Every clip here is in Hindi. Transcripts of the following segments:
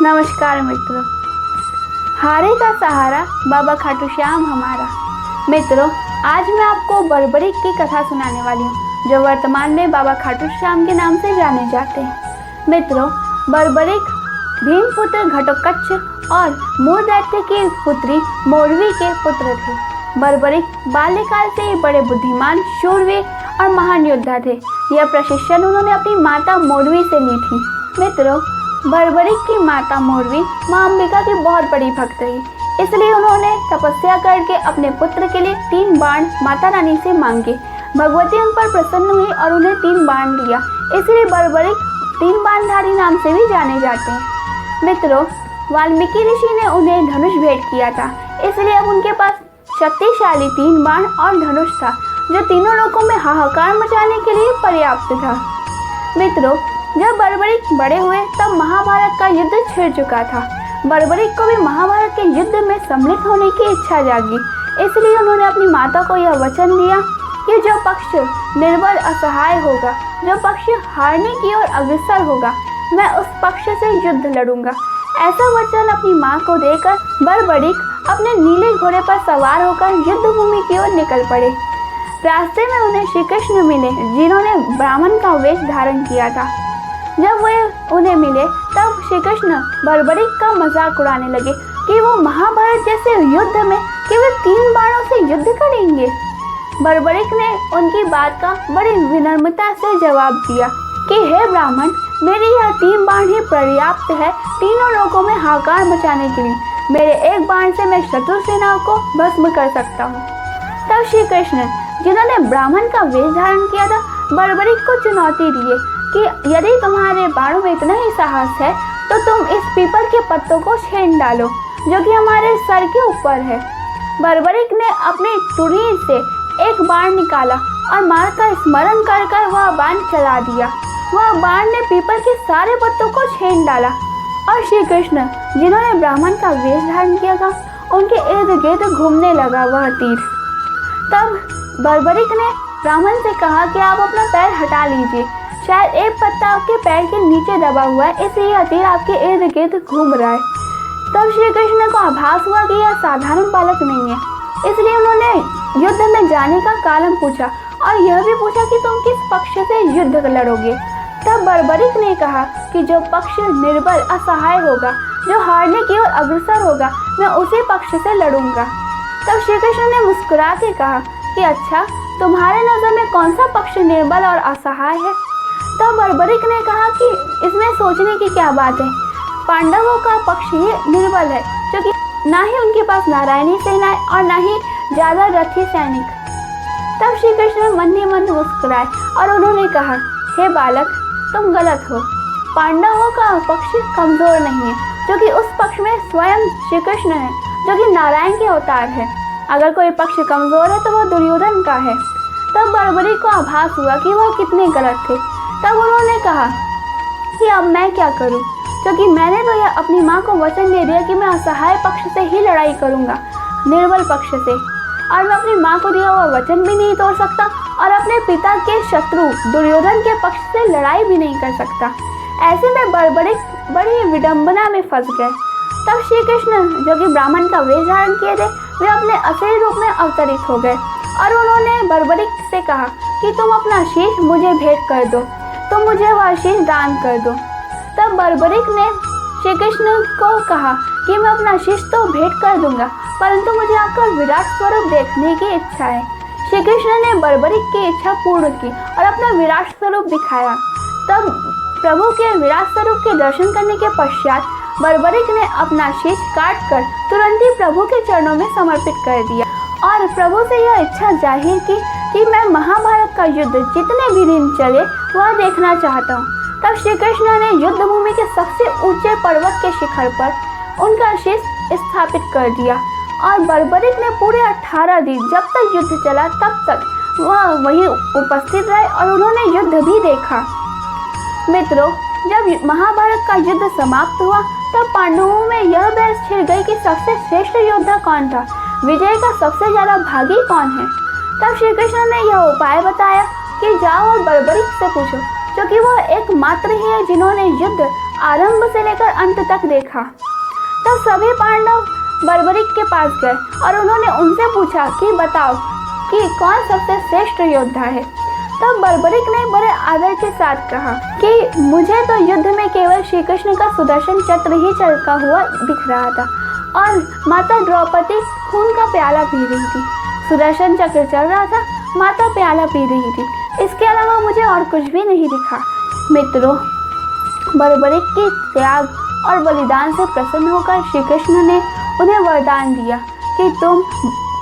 नमस्कार मित्रों। हारे का सहारा बाबा खाटू श्याम हमारा। मित्रों, आज मैं आपको बर्बरीक की कथा सुनाने वाली हूँ, जो वर्तमान में बाबा खाटू श्याम के नाम से जाने जाते हैं। मित्रों, बर्बरीक भीमपुत्र घटोत्कच और मूल दैत्य की पुत्री मोरवी के पुत्र थे। बर्बरीक बाल्यकाल से ही बड़े बुद्धिमान, शूरवीर और महान योद्धा थे। यह प्रशिक्षण उन्होंने अपनी माता मोरवी से ली थी। मित्रों, बर्बरीक की माता मोरवी मां अंबिका की बहुत बड़ी भक्त रही, इसलिए उन्होंने तपस्या करके अपने पुत्र के लिए 3 बाण माता रानी से मांगे। भगवती उन पर प्रसन्न हुई और उन्हें 3 बाण दिया, इसलिए बर्बरीक 3 बाणधारी नाम से भी जाने जाते हैं। मित्रों, वाल्मीकि ऋषि ने उन्हें धनुष भेंट किया था, इसलिए अब उनके पास शक्तिशाली 3 बाण और धनुष था, जो तीनों लोकों में हाहाकार मचाने के लिए पर्याप्त था। मित्रों, जब बर्बरीक बड़े हुए तब महाभारत का युद्ध छिड़ चुका था। बर्बरीक को भी महाभारत के युद्ध में सम्मिलित होने की इच्छा जागी, इसलिए उन्होंने अपनी माता को यह वचन दिया कि जो पक्ष निर्बल असहाय होगा, जो पक्ष हारने की ओर अग्रसर होगा, मैं उस पक्ष से युद्ध लड़ूंगा। ऐसा वचन अपनी मां को देकर बर्बरीक अपने नीले घोड़े पर सवार होकर युद्ध भूमि की ओर निकल पड़े। रास्ते में उन्हें श्री कृष्ण मिले, जिन्होंने ब्राह्मण का वेश धारण किया था। जब वे उन्हें मिले तब श्री कृष्ण बर्बरीक का मजाक उड़ाने लगे कि वो महाभारत जैसे युद्ध में केवल 3 बाणों से युद्ध करेंगे। बर्बरीक ने उनकी बात का बड़ी विनम्रता से जवाब दिया कि हे ब्राह्मण, मेरी यह 3 बाण ही पर्याप्त है तीनों लोकों में हाहाकार मचाने के लिए। मेरे एक बाण से मैं शत्रु सेना को भस्म कर सकता हूँ। तब श्री कृष्ण, जिन्होंने ब्राह्मण का वेश धारण किया था, बर्बरीक को चुनौती दिए कि यदि तुम्हारे बाणों में इतना ही साहस है तो तुम इस पीपल के पत्तों को छीन डालो, जो कि हमारे सर के ऊपर है। बर्बरीक ने अपनी तुरही से एक बाण निकाला और मां का स्मरण कर कर वह बाण चला दिया। वह बाण ने पीपल के सारे पत्तों को छीन डाला और श्री कृष्ण, जिन्होंने ब्राह्मण का वेश धारण किया था, उनके इर्द गिर्द घूमने लगा वह तीर। तब बर्बरीक ने ब्राह्मण से कहा कि आप अपना पैर हटा लीजिए, शायद एक पत्ता आपके पैर के नीचे दबा हुआ है, इसलिए यह तीर आपके इर्द गिर्द घूम रहा है। तब श्री कृष्ण को आभास हुआ कि यह साधारण बालक नहीं है, इसलिए उन्होंने युद्ध में जाने का कारण पूछा और यह भी पूछा कि तुम किस पक्ष से युद्ध लड़ोगे। तब बर्बरीक ने कहा कि जो पक्ष निर्बल असहाय होगा, जो हारने की ओर अग्रसर होगा, मैं उसी पक्ष से लड़ूंगा। तब श्री कृष्ण ने मुस्कुरा के कहा कि अच्छा, तुम्हारे नजर में कौन सा पक्ष निर्बल और असहाय है? तब बर्बरीक ने कहा कि इसमें सोचने की क्या बात है, पांडवों का पक्ष ही निर्बल है, क्योंकि ना ही उनके पास नारायणी सेना है और ना ही ज्यादा रथी सैनिक। तब श्री कृष्ण मन ही मन मुस्कुराए और उन्होंने कहा, हे बालक, तुम गलत हो। पांडवों का पक्ष कमजोर नहीं है, क्योंकि उस पक्ष में स्वयं श्री कृष्ण है, जो कि नारायण के अवतार है। अगर कोई पक्ष कमजोर है तो वह दुर्योधन का है। तब बर्बरीक को आभास हुआ कि वह कितने गलत थे। तब उन्होंने कहा कि अब मैं क्या करूं, क्योंकि मैंने तो यह अपनी मां को वचन दे दिया कि मैं असहाय पक्ष से ही लड़ाई करूंगा, निर्बल पक्ष से, और मैं अपनी मां को दिया हुआ वचन भी नहीं तोड़ सकता और अपने पिता के शत्रु दुर्योधन के पक्ष से लड़ाई भी नहीं कर सकता। ऐसे में बर्बरीक बड़ी विडंबना में फंस गए। तब श्री कृष्ण, जो कि ब्राह्मण का वेश धारण किए थे, वे अपने असली रूप में अवतरित हो गए और उन्होंने बर्बरीक से कहा कि तुम अपना शीश मुझे भेंट कर दो, तुम मुझे वह शीश दान कर दो। तब बर्बरीक ने श्री कृष्ण को कहा कि मैं अपना शीश तो भेंट कर दूंगा, परंतु मुझे आपका विराट स्वरूप देखने की इच्छा है। श्री कृष्ण ने बर्बरीक की इच्छा पूर्ण की और अपना विराट स्वरूप दिखाया। तब प्रभु के विराट स्वरूप के दर्शन करने के पश्चात बर्बरीक ने अपना शीश काट कर तुरंत ही प्रभु के चरणों में समर्पित कर दिया और प्रभु से यह इच्छा जाहिर की कि मैं महाभारत का युद्ध जितने भी दिन चले वह देखना चाहता हूँ। तब श्री कृष्ण ने युद्ध भूमि के सबसे ऊंचे पर्वत के शिखर पर उनका शीश स्थापित कर दिया और बर्बरीक ने पूरे 18 दिन, जब तक युद्ध चला तब तक वह वहीं उपस्थित रहे और उन्होंने युद्ध भी देखा। मित्रों, जब महाभारत का युद्ध समाप्त हुआ तब पांडवों में यह बहस छिड़ गई कि सबसे श्रेष्ठ योद्धा कौन था, विजय का सबसे ज्यादा भागी कौन है। तब श्री कृष्ण ने यह उपाय बताया कि जाओ और बर्बरीक से पूछो, क्योंकि वह एकमात्र ही है जिन्होंने युद्ध आरंभ से लेकर अंत तक देखा। तब सभी पांडव बर्बरिक के पास गए और उन्होंने उनसे पूछा कि बताओ कि कौन सबसे श्रेष्ठ योद्धा है। तब बर्बरिक ने बड़े आदर के साथ कहा कि मुझे तो युद्ध में केवल श्री कृष्ण का सुदर्शन चक्र ही चलता हुआ दिख रहा था और माता द्रौपदी खून का प्याला पी रही थी। सुदर्शन चक्र चल रहा था, माता प्याला पी रही थी, इसके अलावा मुझे और कुछ भी नहीं दिखा। मित्रों, बर्बरिक के त्याग और बलिदान से प्रसन्न होकर श्री कृष्ण ने उन्हें वरदान दिया कि तुम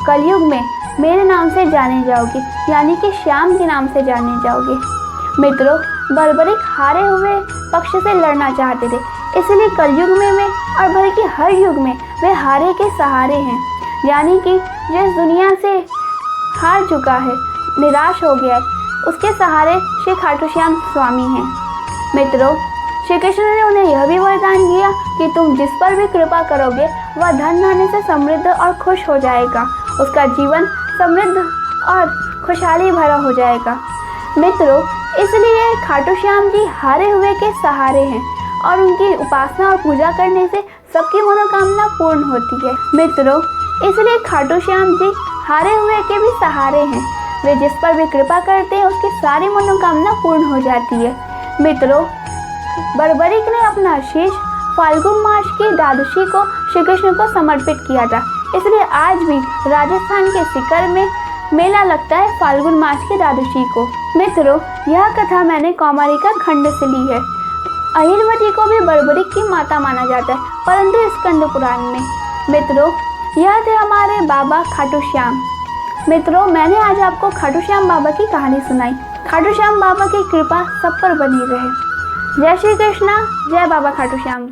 कलयुग में मेरे नाम से जाने जाओगे, यानी कि श्याम के नाम से जाने जाओगे। मित्रों, बर्बरिक हारे हुए पक्ष से लड़ना चाहते थे, इसलिए कलयुग में वे और बल्कि हर युग में वे हारे के सहारे हैं, यानी कि जिस दुनिया से हार चुका है, निराश हो गया है, उसके सहारे श्री खाटू श्याम स्वामी हैं। मित्रों, श्री कृष्ण ने उन्हें यह भी वरदान दिया कि तुम जिस पर भी कृपा करोगे वह धन धान्य से समृद्ध और खुश हो जाएगा, उसका जीवन समृद्ध और खुशहाली भरा हो जाएगा। मित्रों, इसलिए खाटू श्याम जी हारे हुए के सहारे हैं और उनकी उपासना और पूजा करने से सबकी मनोकामना पूर्ण होती है। मित्रों, इसलिए खाटू श्याम जी हारे हुए के भी सहारे हैं, वे जिस पर भी कृपा करते हैं उसकी सारी मनोकामना पूर्ण हो जाती है। मित्रों, बर्बरिक ने अपना शीश फाल्गुन मास की द्वादशी को श्री कृष्ण को समर्पित किया था, इसलिए आज भी राजस्थान के सीकर में मेला लगता है फाल्गुन मास की द्वादशी को। मित्रों, यह कथा मैंने कौमारिका खंड से ली है। अहिरवती को भी बर्बरिक की माता माना जाता है, परंतु स्कंद पुराण में। मित्रों, यह थे हमारे बाबा खाटू श्याम। मित्रों, मैंने आज आपको खाटू श्याम बाबा की कहानी सुनाई। खाटू श्याम बाबा की कृपा सब पर बनी रहे। जय श्री कृष्णा, जय बाबा खाटू श्याम।